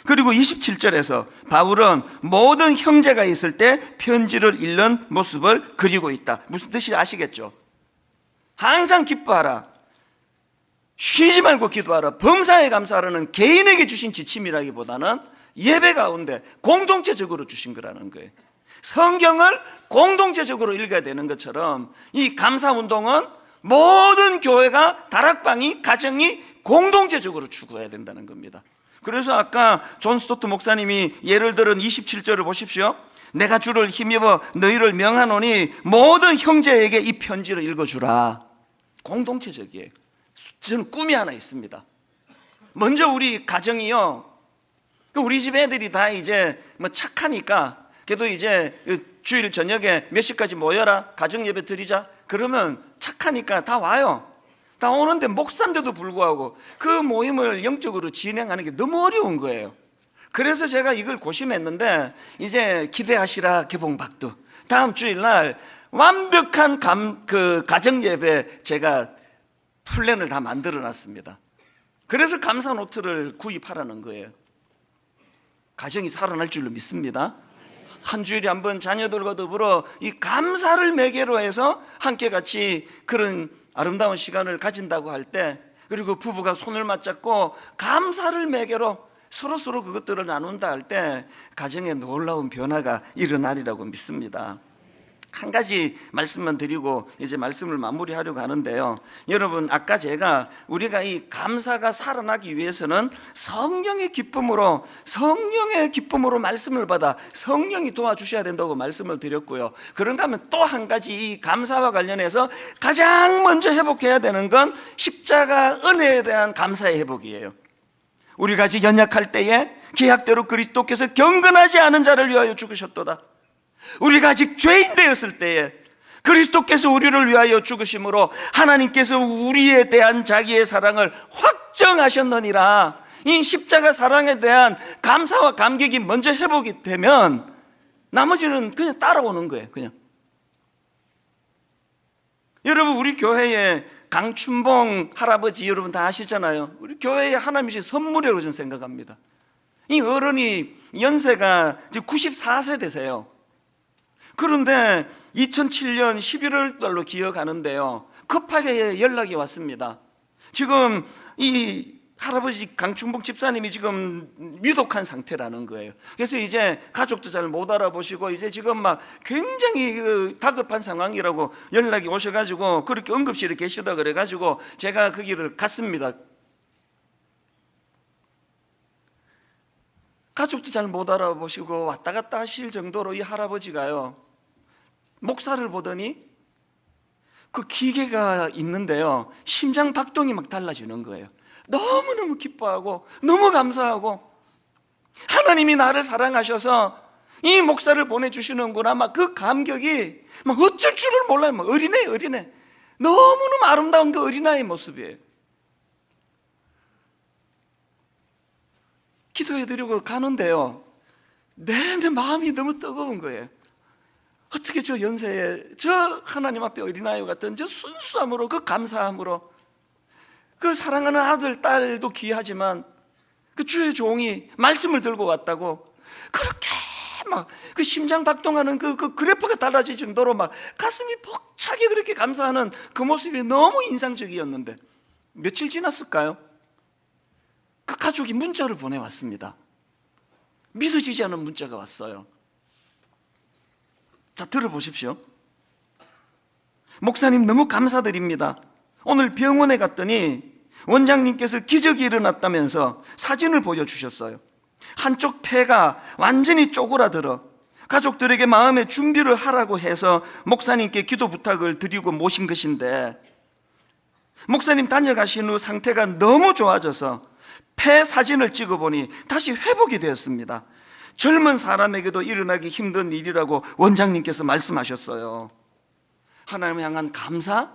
Speaker 1: 그리고 27절에서 바울은 모든 형제가 있을 때 편지를 읽는 모습을 그리고 있다. 무슨 뜻인지 아시겠죠? 항상 기뻐하라, 쉬지 말고 기도하라, 범사에 감사하라는 개인에게 주신 지침이라기보다는 예배 가운데 공동체적으로 주신 거라는 거예요. 성경을 공동체적으로 읽어야 되는 것처럼 이 감사운동은 모든 교회가, 다락방이, 가정이 공동체적으로 추구해야 된다는 겁니다. 그래서 아까 존 스토트 목사님이 예를 들은 27절을 보십시오. 내가 주를 힘입어 너희를 명하노니 모든 형제에게 이 편지를 읽어주라. 공동체적이에요. 저는 꿈이 하나 있습니다. 먼저 우리 가정이요, 우리 집 애들이 다 이제 뭐 착하니까 그래도 이제 주일 저녁에 몇 시까지 모여라, 가정 예배 드리자 그러면 착하니까 다 와요. 다 오는데 목사인데도 불구하고 그 모임을 영적으로 진행하는 게 너무 어려운 거예요. 그래서 제가 이걸 고심했는데, 이제 기대하시라 개봉박두, 다음 주일날 완벽한 가정 예배 제가 플랜을 다 만들어 놨습니다. 그래서 감사 노트를 구입하라는 거예요. 가정이 살아날 줄로 믿습니다. 한 주일에 한 번 자녀들과 더불어 이 감사를 매개로 해서 함께 같이 그런 아름다운 시간을 가진다고 할 때, 그리고 부부가 손을 맞잡고 감사를 매개로 서로 그것들을 나눈다 할 때 가정에 놀라운 변화가 일어나리라고 믿습니다. 한 가지 말씀만 드리고 이제 말씀을 마무리하려고 하는데요. 여러분, 아까 제가 우리가 이 감사가 살아나기 위해서는 성령의 기쁨으로 말씀을 받아 성령이 도와주셔야 된다고 말씀을 드렸고요. 그런가 하면 또 한 가지 이 감사와 관련해서 가장 먼저 회복해야 되는 건 십자가 은혜에 대한 감사의 회복이에요. 우리가 아직 연약할 때에 기약대로 그리스도께서 경건하지 않은 자를 위하여 죽으셨도다. 우리가 아직 죄인 되었을 때에 그리스도께서 우리를 위하여 죽으심으로 하나님께서 우리에 대한 자기의 사랑을 확정하셨느니라. 이 십자가 사랑에 대한 감사와 감격이 먼저 회복이 되면 나머지는 그냥 따라오는 거예요. 그냥. 여러분, 우리 교회에 강춘봉 할아버지 여러분 다 아시잖아요. 우리 교회에 하나님이 주신 선물이라고 저는 생각합니다. 이 어른이 연세가 지금 94세 되세요. 그런데 2007년 11월 달로 기억하는데요, 급하게 연락이 왔습니다. 지금 이 할아버지 강춘봉 집사님이 지금 위독한 상태라는 거예요. 그래서 이제 가족도 잘 못 알아보시고 이제 지금 막 굉장히 다급한 상황이라고 연락이 오셔가지고 그렇게 응급실에 계시다 그래가지고 제가 거기를 갔습니다. 가족도 잘 못 알아보시고 왔다 갔다 하실 정도로 이 할아버지가요, 목사를 보더니 그 기계가 있는데요, 심장 박동이 막 달라지는 거예요. 너무너무 기뻐하고 너무 감사하고, 하나님이 나를 사랑하셔서 이 목사를 보내주시는구나, 막 그 감격이 막 어쩔 줄을 몰라요. 막 어린애 너무너무 아름다운 그 어린아이의 모습이에요. 기도해드리고 가는데요, 내 마음이 너무 뜨거운 거예요. 어떻게 저 연세에 저 하나님 앞에 어린아이와 같은 저 순수함으로, 그 감사함으로, 그 사랑하는 아들, 딸도 귀하지만 그 주의 종이 말씀을 들고 왔다고 그렇게 막 그 심장 박동하는 그 그래프가 달라질 정도로 막 가슴이 벅차게 그렇게 감사하는 그 모습이 너무 인상적이었는데, 며칠 지났을까요? 그 가족이 문자를 보내왔습니다. 믿어지지 않은 문자가 왔어요. 자, 들어보십시오. 목사님, 너무 감사드립니다. 오늘 병원에 갔더니 원장님께서 기적이 일어났다면서 사진을 보여주셨어요. 한쪽 폐가 완전히 쪼그라들어 가족들에게 마음의 준비를 하라고 해서 목사님께 기도 부탁을 드리고 모신 것인데, 목사님 다녀가신 후 상태가 너무 좋아져서 폐 사진을 찍어보니 다시 회복이 되었습니다. 젊은 사람에게도 일어나기 힘든 일이라고 원장님께서 말씀하셨어요. 하나님을 향한 감사,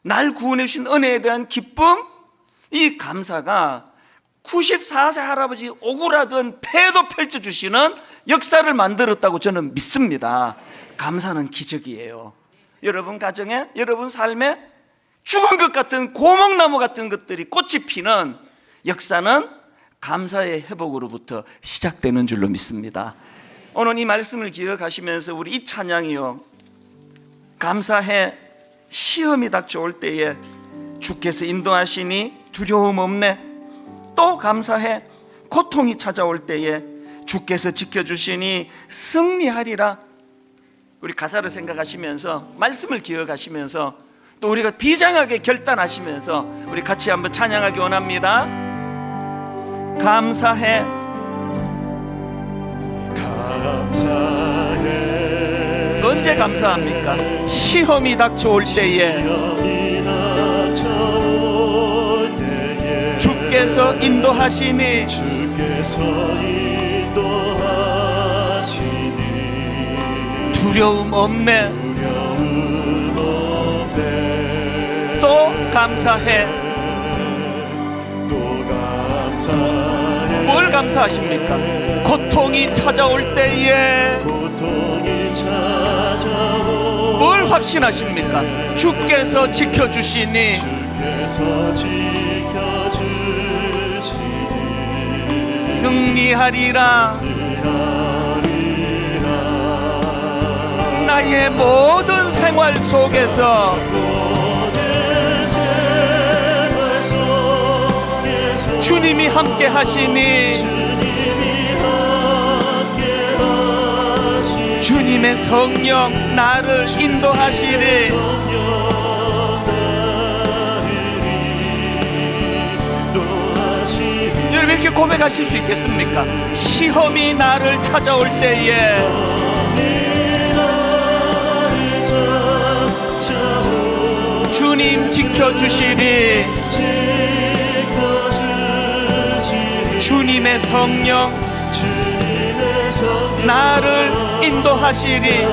Speaker 1: 날 구원해 주신 은혜에 대한 기쁨, 이 감사가 94세 할아버지 오그라든 폐도 펼쳐주시는 역사를 만들었다고 저는 믿습니다. 감사는 기적이에요. 여러분 가정에, 여러분 삶에 죽은 것 같은 고목나무 같은 것들이 꽃이 피는 역사는 감사의 회복으로부터 시작되는 줄로 믿습니다. 오늘 이 말씀을 기억하시면서 우리 이 찬양이요, 감사해 시험이 닥쳐올 때에 주께서 인도하시니 두려움 없네. 또 감사해 고통이 찾아올 때에 주께서 지켜주시니 승리하리라. 우리 가사를 생각하시면서 말씀을 기억하시면서 또 우리가 비장하게 결단하시면서 우리 같이 한번 찬양하기 원합니다. 감사해 언제 감사합니까? 시험이 닥쳐올 때에 주께서 인도하시니
Speaker 2: 주께서 인도하시니
Speaker 1: 두려움 없네.
Speaker 2: 두려움 없네.
Speaker 1: 또 감사해.
Speaker 2: 또 감사해.
Speaker 1: 뭘 감사하십니까? 고통이 찾아올 때에
Speaker 2: 고통이 찾아오
Speaker 1: 뭘 확신하십니까? 주께서 지켜주시니
Speaker 2: 주께서 지켜주시니
Speaker 1: 승리하리라.
Speaker 2: 승리하리라.
Speaker 1: 나의 모든 생활 속에서
Speaker 2: 모든 생활 속에서
Speaker 1: 주님이 함께 하시니
Speaker 2: 주님이 함께 하시니
Speaker 1: 주님의 성령 나를 인도하시리.
Speaker 2: 성령 나를 인도하시니
Speaker 1: 여러분 이렇게 고백하실 수 있겠습니까? 시험이 나를 찾아올 때에
Speaker 2: 나를 찾아오
Speaker 1: 주님 지켜주시리.
Speaker 2: 지켜주시니
Speaker 1: 주님의 성령
Speaker 2: 주님의 성령
Speaker 1: 나를 인도하시리.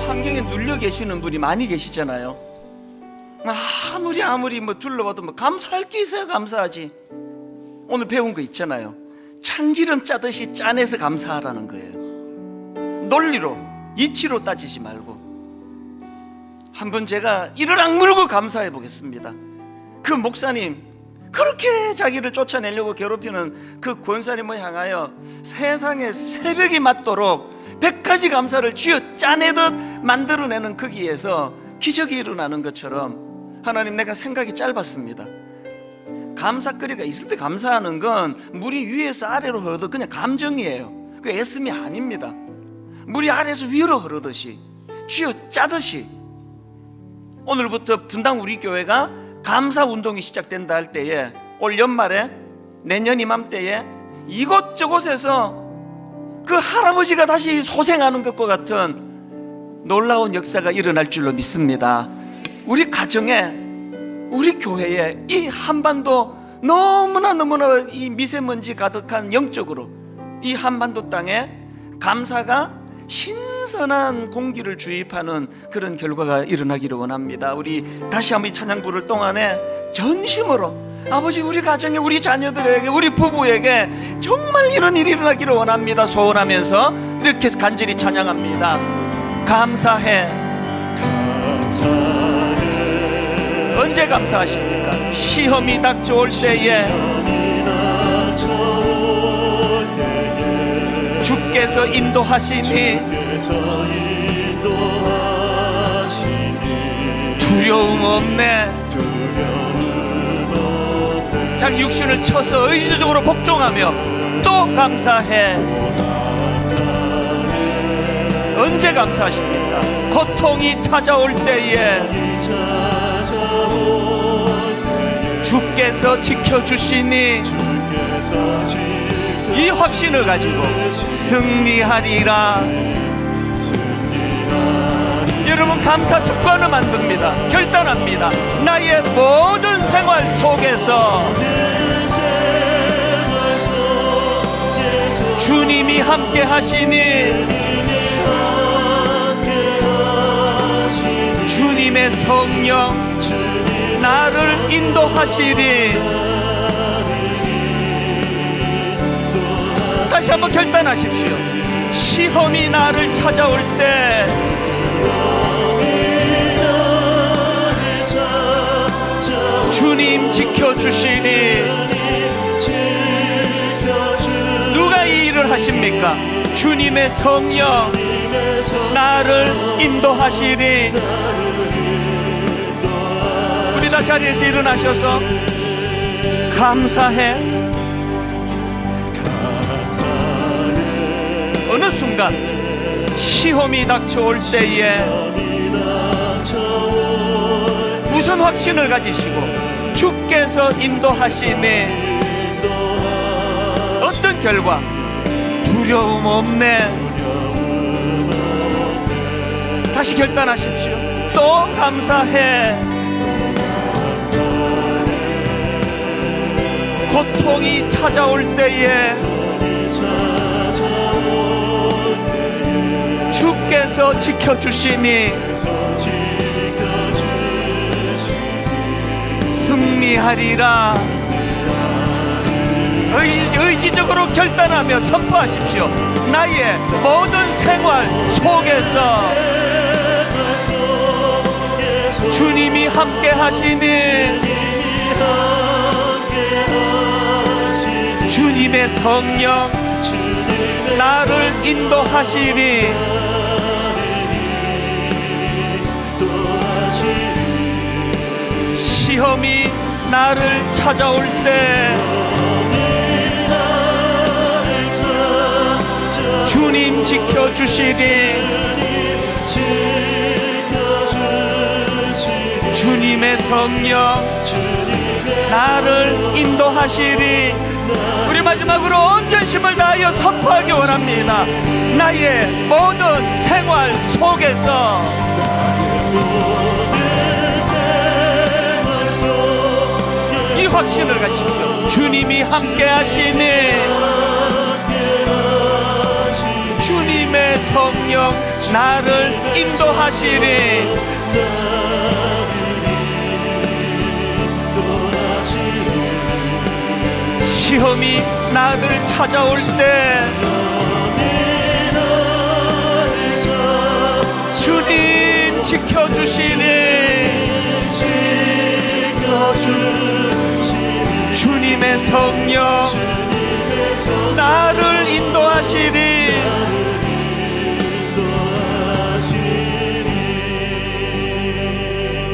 Speaker 1: 환경에 눌려 계시는 분이 많이 계시잖아요. 아무리 뭐 둘러봐도 뭐 감사할 게 있어야 감사하지. 오늘 배운 거 있잖아요. 참기름 짜듯이 짜내서 감사하라는 거예요. 논리로 이치로 따지지 말고. 한번 제가 이를 악물고 감사해 보겠습니다. 그 목사님 그렇게 자기를 쫓아내려고 괴롭히는 그 권사님을 향하여 세상에 새벽이 맞도록 100가지 감사를 쥐어 짜내듯 만들어내는 거기에서 기적이 일어나는 것처럼 하나님, 내가 생각이 짧았습니다. 감사거리가 있을 때 감사하는 건 물이 위에서 아래로 흐르듯 그냥 감정이에요. 그 애씀이 아닙니다. 물이 아래에서 위로 흐르듯이 쥐어 짜듯이 오늘부터 분당 우리 교회가 감사 운동이 시작된다 할 때에 올 연말에 내년 이맘때에 이곳저곳에서 그 할아버지가 다시 소생하는 것과 같은 놀라운 역사가 일어날 줄로 믿습니다. 우리 가정에, 우리 교회에, 이 한반도 너무나 이 미세먼지 가득한 영적으로 이 한반도 땅에 감사가 신선한 공기를 주입하는 그런 결과가 일어나기를 원합니다. 우리 다시 한번 이 찬양 부를 동안에 전심으로 아버지, 우리 가정에, 우리 자녀들에게, 우리 부부에게 정말 이런 일이 일어나기를 원합니다. 소원하면서 이렇게 간절히 찬양합니다. 감사해.
Speaker 2: 감사해.
Speaker 1: 언제 감사하십니까? 시험이 닥쳐올 때에 주께서 인도하시니 두려움 없네. 자기 육신을 쳐서 의지적으로 복종하며 또 감사해. 언제 감사하십니까? 고통이 찾아올 때에 주께서 지켜주시니 이 확신을 가지고 승리하리라. 여러분, 감사 습관을 만듭니다. 결단합니다. 나의 모든 생활 속에서 주님이 함께 하시니 주님의 성령 나를 인도하시리. 다시 한번 결단하십시오. 시험이 나를 찾아올 때 주님 지켜주시니. 누가 이 일을 하십니까? 주님의 성령 나를 인도하시리. 우리 다 자리에서 일어나셔서 감사해. 어느 순간 시험이 닥쳐올 때에 무슨 확신을 가지시고 주께서 인도하시니 어떤 결과? 두려움 없네. 다시 결단하십시오. 또 감사해. 고통이 찾아올 때에 주께서 지켜주시니 승리하리라. 의지적으로 결단하며 선포하십시오. 나의 모든 생활 속에서 주님이 함께 하시니 주님의 성령 나를 인도하시리. 시험이 나를 찾아올 때 주님 지켜주시리. 주님의 성령 나를 인도하시리. 우리 마지막으로 온 전심을 다하여 선포하기 원합니다. 나의 모든 생활 속에서 이 확신을 가십시오. 주님이 함께 하시니 주님의 성령 나를 인도하시리. 시험이 나를 찾아올 때 주님 지켜주시니 주님의 성령 나를 인도하시리.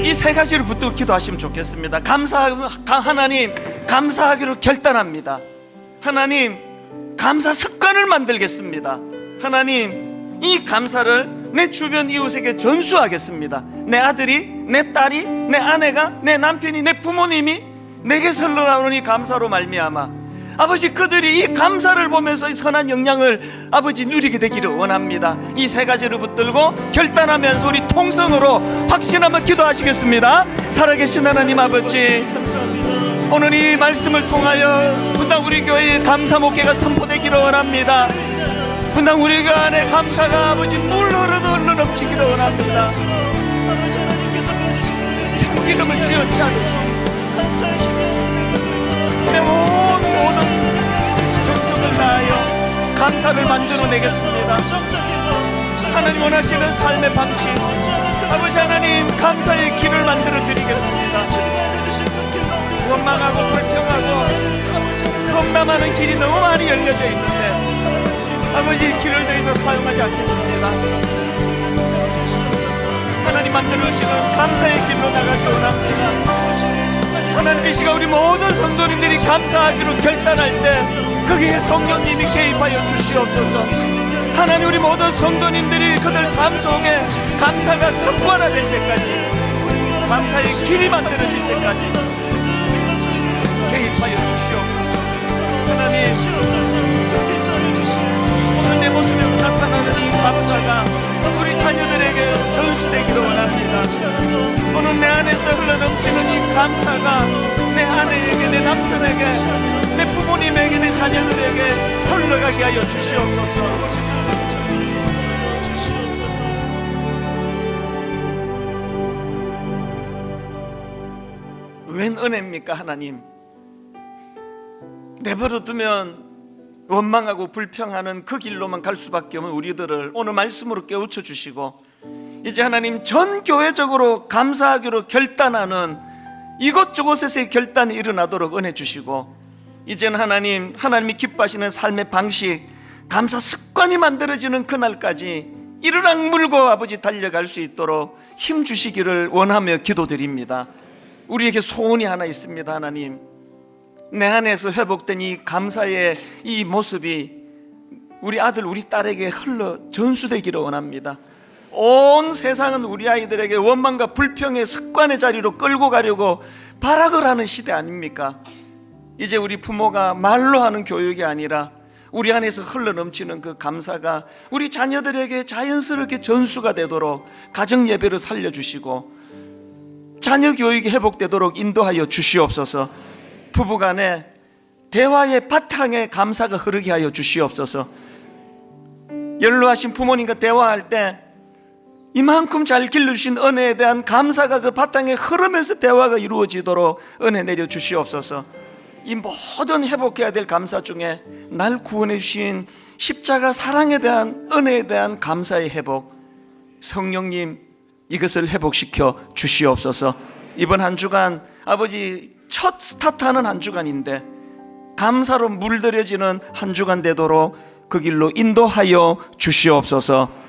Speaker 1: 이 세 가지를 붙들고 기도하시면 좋겠습니다. 하나님 감사하기로 결단합니다. 하나님 감사 습관을 만들겠습니다. 하나님 이 감사를 내 주변 이웃에게 전수하겠습니다. 내 아들이, 내 딸이, 내 아내가, 내 남편이, 내 부모님이 내게 흘러나오는 이 감사로 말미암아 아버지 그들이 이 감사를 보면서 이 선한 영향을 아버지 누리게 되기를 원합니다. 이 세 가지를 붙들고 결단하면서 우리 통성으로 확신하며 기도하시겠습니다. 살아계신 하나님 아버지, 오늘 이 말씀을 통하여 분당 우리 교회의 감사 목회가 선포되기를 원합니다. 분당 우리 교회 안에 감사가 아버지 물로 흘러 넘치기를 원합니다. 참기름을 쥐어짜 하듯이 내 모든 적성을 다하여 감사를 만들어내겠습니다. 하나님 원하시는 삶의 방식, 아버지 하나님 감사의 길을 만들어 드리겠습니다. 원망하고 불평하고 험담하는 길이 너무 많이 열려져 있는데 아버지 길을 더 이상 사용하지 않겠습니다. 하나님 만들어주시는 감사의 길로 나가기 원합니다. 하나님 이 시간 우리 모든 성도님들이 감사하기로 결단할 때 거기에 성령님이 개입하여 주시옵소서. 하나님 우리 모든 성도님들이 그들 삶 속에 감사가 습관화될 때까지, 감사의 길이 만들어질 때까지 개입하여 주시옵소서. 하나님 오늘 내 모습에서 나타나는 이 감사가 우리 자녀들에게 전수되기를 원합니다. 오늘 내 안에서 흘러넘치는 이 감사가 내 아내에게, 내 남편에게, 내 부모님에게, 내 자녀들에게 흘러가게 하여 주시옵소서. 웬 은혜입니까 하나님. 내버려 두면 원망하고 불평하는 그 길로만 갈 수밖에 없는 우리들을 오늘 말씀으로 깨우쳐 주시고, 이제 하나님 전 교회적으로 감사하기로 결단하는 이곳저곳에서의 결단이 일어나도록 은혜 주시고, 이제는 하나님이 기뻐하시는 삶의 방식, 감사 습관이 만들어지는 그날까지 이르락 물고 아버지 달려갈 수 있도록 힘 주시기를 원하며 기도드립니다. 우리에게 소원이 하나 있습니다. 하나님, 내 안에서 회복된 이 감사의 이 모습이 우리 아들 우리 딸에게 흘러 전수되기를 원합니다. 온 세상은 우리 아이들에게 원망과 불평의 습관의 자리로 끌고 가려고 발악을 하는 시대 아닙니까? 이제 우리 부모가 말로 하는 교육이 아니라 우리 안에서 흘러넘치는 그 감사가 우리 자녀들에게 자연스럽게 전수가 되도록 가정 예배를 살려주시고 자녀 교육이 회복되도록 인도하여 주시옵소서. 부부간에 대화의 바탕에 감사가 흐르게 하여 주시옵소서. 연로하신 부모님과 대화할 때 이만큼 잘 길러주신 은혜에 대한 감사가 그 바탕에 흐르면서 대화가 이루어지도록 은혜 내려 주시옵소서. 이 모든 회복해야 될 감사 중에 날 구원해 주신 십자가 사랑에 대한 은혜에 대한 감사의 회복, 성령님 이것을 회복시켜 주시옵소서. 이번 한 주간 아버지 첫 스타트하는 한 주간인데 감사로 물들여지는 한 주간 되도록 그 길로 인도하여 주시옵소서.